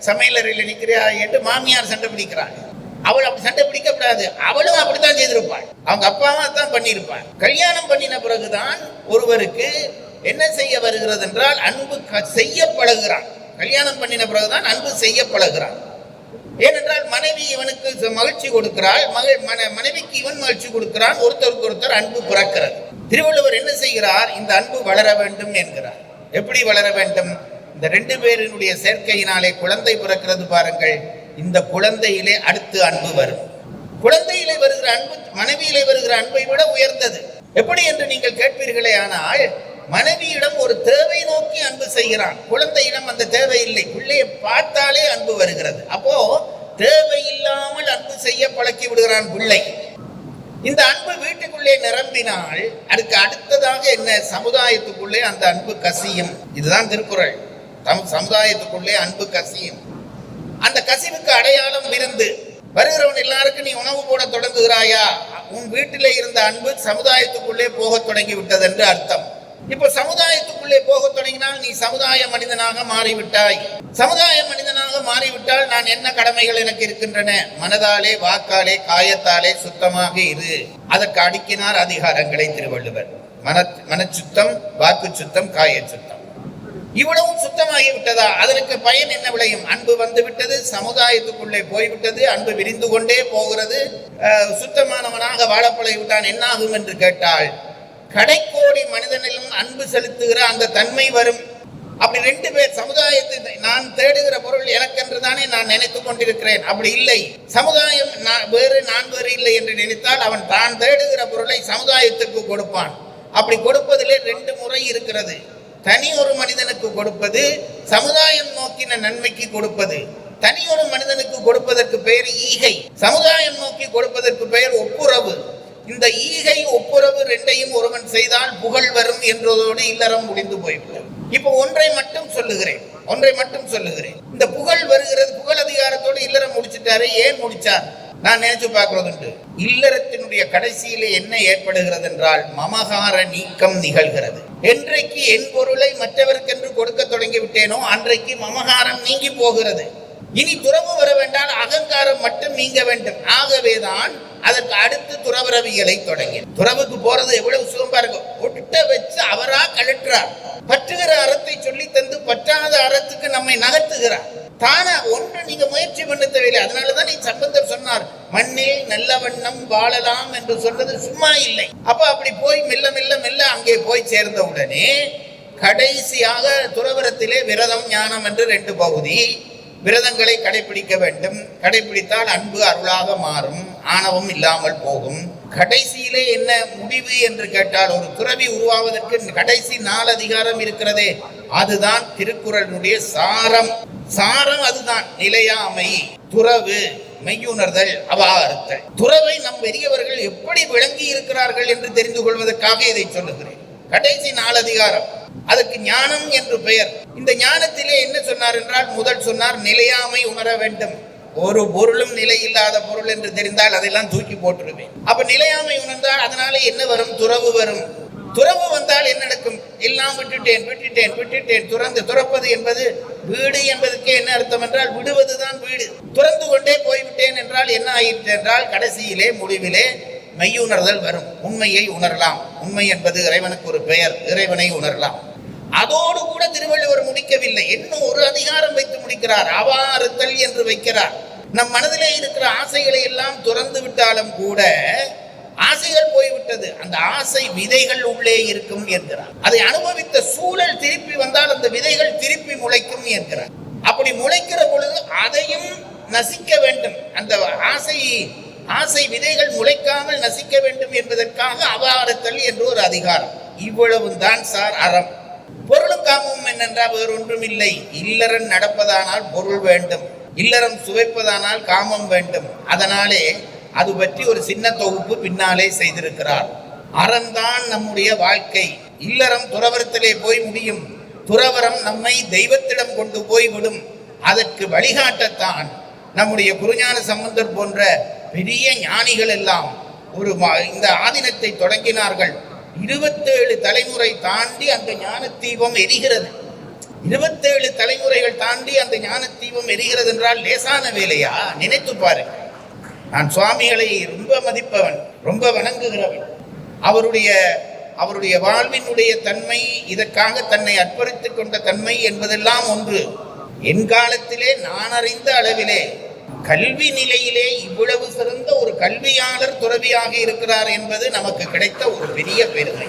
சமையலறையில் நிற்கிறியா என்று மாமியார் சண்டை பிடிக்கிறாள். அவள் அப்படி சண்டை பிடிக்கப்படாது. அவளும் அப்படித்தான் செய்திருப்பாள். அவங்க அப்பாவும் தான் பண்ணியிருப்பாள். கல்யாணம் பண்ணின பிறகுதான் ஒருவருக்கு என்ன செய்ய வருகிறது என்றால் அன்பு செய்ய பழகுகிறான். கல்யாணம் பண்ணின பிறகுதான் அன்பு செய்ய பழகுகிறான். ஏனென்றால் மனைவி இவனுக்கு மகிழ்ச்சி கொடுக்கிறாள், மனைவிக்கு இவன் மகிழ்ச்சி கொடுக்கிறான். ஒருத்தருக்கு ஒருத்தர் அன்பு பிறக்கிறது. திருவள்ளுவர் என்ன செய்கிறார்? இந்த அன்பு வளர வேண்டும் என்கிறார். எப்படி வளர வேண்டும்? இந்த ரெண்டு பேரினுடைய சேர்க்கையினாலே குழந்தை பிறக்கிறது பாருங்கள். இந்த குழந்தையிலே அடுத்து அன்பு வரும். குழந்தையிலே வருகிற அன்பு மனைவியிலே வருகிற அன்பை விட உயர்ந்தது. எப்படி என்று நீங்கள் கேட்பீர்களே. ஆனால் மனைவியிடம் ஒரு தேவை நோக்கி அன்பு செய்கிறான். குழந்தையிடம் அந்த தேவை இல்லை. பிள்ளையை பார்த்தாலே அன்பு வருகிறது. அப்போ தேவை இல்லாமல் அன்பு செய்ய பழக்கி விடுகிறான் பிள்ளை. இந்த அன்பு வீட்டுக்குள்ளே நிரம்பினால் அதுக்கு அடுத்ததாக என்ன? சமுதாயத்துக்குள்ளே அந்த அன்பு கசியும். இதுதான் திருக்குறள். சமுதாயத்துக்குள்ளே அன்பு கசியும். அந்த கசிவுக்கு அடையாளம் விருந்து. வருகிறவன் எல்லாருக்கும் நீ உணவு போட தொடங்குகிறாயா? உன் வீட்டிலே இருந்த அன்பு சமுதாயத்துக்குள்ளே போக தொடங்கி விட்டது என்று அர்த்தம். இப்ப சமுதாயத்துக்குள்ளே போக தொடங்கினால் நீ சமுதாய மனிதனாக மாறிவிட்டாய். சமுதாய மனிதனாக மாறிவிட்டால் நான் என்ன கடமைகள் எனக்கு இருக்கின்றன? மனதாலே, வாக்காலே, காயத்தாலே சுத்தமாக இரு. அதற்கு அடுக்கினார் அதிகாரங்களை திருவள்ளுவர். மனச்சுத்தம், வாக்கு சுத்தம், காய சுத்தம். இவ்வளவும் சுத்தமாகி விட்டதா? அதற்கு பயன் என்ன விளையும்? அன்பு வந்து விட்டது, சமுதாயத்துக்குள்ளே போய்விட்டது, அன்பு விரிந்து கொண்டே போகிறது. சுத்தமானவனாக வாழப்பழகி விட்டான். என்ன ஆகும் என்று கேட்டால் கடைக்கோடி மனிதனிலும் அன்பு செலுத்துகிற அந்த தன்மை வரும். அப்படி ரெண்டு பேர் சமுதாயத்தை நான் தேடுகிற பொருள் எனக்கென்று தானே நான் நினைத்துக் கொண்டிருக்கிறேன். அப்படி இல்லை. சமுதாயம் வேறு, நான் வேறு இல்லை என்று நினைத்தால் அவன் தான் தேடுகிற பொருளை சமுதாயத்திற்கு கொடுப்பான். அப்படி கொடுப்பதிலே ரெண்டு முறை இருக்கிறது. தனி ஒரு மனிதனுக்கு கொடுப்பது, சமுதாயம் நோக்கின நன்மைக்கு கொடுப்பது. தனி ஒரு மனிதனுக்கு கொடுப்பதற்கு பெயர் ஈகை, சமுதாயம் நோக்கி கொடுப்பதற்கு பெயர் ஒப்புரவு. இந்த ஈகை ஒப்புரவு ரெண்டையும் ஒருவன் செய்தால் புகழ் வரும் என்றதோடு இல்லறம் முடிந்து போய்விடும். இப்ப ஒன்றை மட்டும் சொல்லுகிறேன். இந்த புகழ் வருகிறது. புகழ் அதிகாரத்தோடு இல்லறம் முடிச்சுட்டாரு. ஏன் முடிச்சார்? நான் நினைச்சு பார்க்கறது. இல்லறத்தினுடைய கடைசியிலே என்ன ஏற்படுகிறது என்றால் மமகார நீக்கம் நிகழ்கிறது. என்றைக்கு என் பொருளை மற்றவருக்கென்று கொடுக்க தொடங்கி விட்டேனோ அன்றைக்கு மமகாரம் நீங்கி போகிறது. இனி துறவு வர வேண்டால் அகங்காரம் மட்டும் நீங்க வேண்டும். ஆகவேதான் அதற்கு அடுத்து துறவரவியலை தொடங்கி. துறவுக்கு போறது எவ்வளவு சுகமா இருக்கும். ஒட்ட வச்சு அவரா கழற்றார். பற்றுகிற அறத்தை சொல்லி தந்து பற்றாத அறத்துக்கு நம்மை நகர்த்துகிறார். தானா ஒன்று நீங்க முயற்சி பண்ண தேவையில்லை. அதனாலதான் நீ சம்பந்தர் சொன்னார், மண்ணில் நல்ல வண்ணம் வாழலாம் என்று சொன்னது சும்மா இல்லை. அப்ப அப்படி போய் மெல்ல மெல்ல மெல்ல அங்கே போய் சேர்ந்த உடனே கடைசியாக துறவரத்திலே விரதம் ஞானம் என்று 2 பகுதி. விரதங்களை கடைபிடிக்க வேண்டும். கடைபிடித்தால் அன்பு அருளாக மாறும், ஆணவம் இல்லாமல் போகும். கடைசியிலே என்ன முடிவு என்று கேட்டால், ஒரு துறவி உருவாவதற்கு கடைசி 4 அதிகாரம் இருக்கிறதே, அதுதான் திருக்குறளுடைய சாரம். அதுதான் நிலையாமை, துறவு, மெய்யுணர்தல், அவாறுத்தல். துறவை நம் பெரியவர்கள் எப்படி விளங்கி இருக்கிறார்கள் என்று தெரிந்து கொள்வதற்காக இதை சொல்லுகிறேன். கடைசி 4 அதிகாரம், அதற்கு ஞானம் என்று பெயர். இந்த ஞானத்திலே என்ன சொன்னார் என்றால், முதல் சொன்னார் நிலையாமை உணர வேண்டும். ஒரு பொருளும் நிலை இல்லாத பொருள் என்று தெரிந்தால் அதெல்லாம் தூக்கி போட்டுருவேன். அப்ப நிலையாமை உணர்ந்தால் அதனால என்ன வரும்? துறவு வரும். துறவு வந்தால் என்ன நடக்கும்? எல்லாம் விட்டுட்டேன். துறப்பது என்பது வீடு என்பதற்கே என்ன அர்த்தம் என்றால், விடுவதுதான் வீடு. துறந்து கொண்டே போய்விட்டேன் என்றால் என்ன ஆயிற்று என்றால், கடைசியிலே முடிவிலே மெய்யுணர்தல் வரும். உண்மையை உணரலாம். உண்மை என்பது இறைவனுக்கு ஒரு பெயர். இறைவனை உணரலாம். அதோடு கூட திருவள்ளுவர் முடிக்கவில்லை, இன்னும் ஒரு அதிகாரம் வைத்து முடிக்கிறார். அவாறுத்தல் என்று வைக்கிறார். நம் மனதிலே இருக்கிற ஆசைகளை எல்லாம் துறந்து விட்டாலும் கூட ஆசைகள் போய்விட்டது, அந்த ஆசை விதைகள் உள்ளே இருக்கும் என்கிறார். அதை அனுபவித்த சூழல் திருப்பி வந்தால் அந்த விதைகள் திருப்பி முளைக்கும் என்கிறார். அப்படி முளைக்கிற பொழுது அதையும் நசிக்க வேண்டும். அந்த ஆசை விதைகள் முளைக்காமல் நசிக்க வேண்டும் என்பதற்காக அவாறுத்தல் என்று ஒரு அதிகாரம். இவ்வளவுதான் சார் அறம். பொருளும் காமமும் என்னென்றால் வேறு ஒன்றும் இல்லை. இல்லறம் நடப்பதானால் பொருள் வேண்டும், இல்லறம் சுவைப்பதானால் காமம் வேண்டும். அதனாலே அது பற்றி ஒரு சின்ன தொகுப்பு பின்னாலே செய்திருக்கிறார். அறம்தான் நம்முடைய வாழ்க்கை. இல்லறம் துறவரத்திலே போய் முடியும். துறவரம் நம்மை தெய்வத்திடம் கொண்டு போய் விடும். அதற்கு வழிகாட்டத்தான் நம்முடைய குருஞான சம்பந்தர் போன்ற பெரிய ஞானிகள் எல்லாம் இந்த ஆதீனத்தை தொடங்கினார்கள். 27 தலைமுறை தாண்டி அந்த ஞான தீபம் எரிகிறது. 27 தலைமுறைகள் தாண்டி அந்த ஞான தீபம் எரிகிறது என்றால் லேசான வேலையா? நினைத்து பாருங்க. நான் சுவாமிகளை ரொம்ப மதிப்பவன், ரொம்ப வணங்குகிறவன். அவருடைய வாழ்வினுடைய தன்மை, இதற்காக தன்னை அர்ப்பணித்துக் கொண்ட தன்மை என்பதெல்லாம் ஒன்று. என் காலத்திலே நான் அறிந்த அளவிலே கல்வி நிலையிலே இவ்வளவு சிறந்த ஒரு கல்வியாளர் துறவியாக இருக்கிறார் என்பது நமக்கு கிடைத்த ஒரு பெரிய பெருமை.